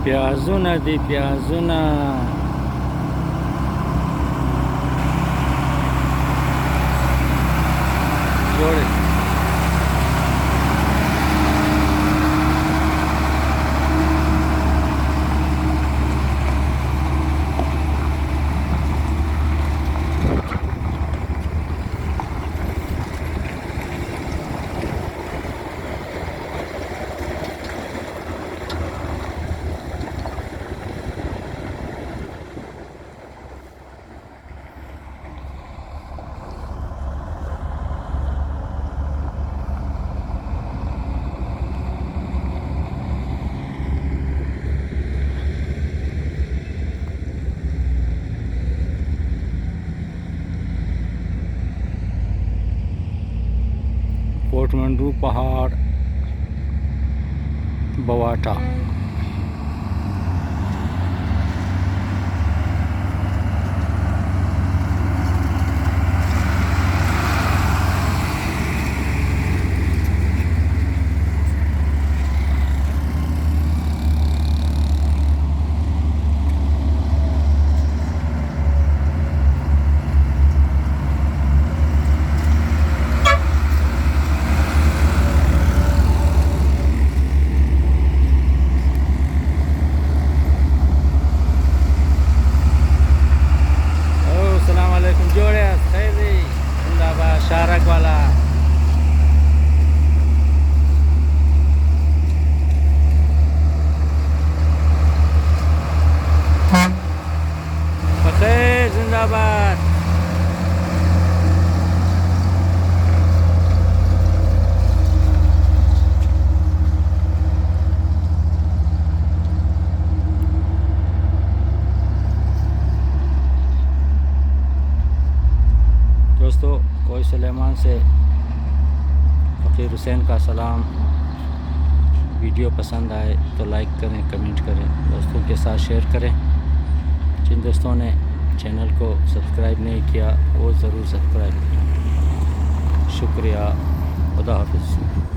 प्याजूना दी प्याजूना जोड़े काठमांडू पहाड़ बवाटा। जोड़े खैरी जिंदाबाद शारक वाला बखैर जिंदाबाद। दोस्तों कोई सुलेमान से फ़कीर हुसैन का सलाम। वीडियो पसंद आए तो लाइक करें, कमेंट करें, दोस्तों के साथ शेयर करें। जिन दोस्तों ने चैनल को सब्सक्राइब नहीं किया वो ज़रूर सब्सक्राइब करें। शुक्रिया। खुदा हाफिज़।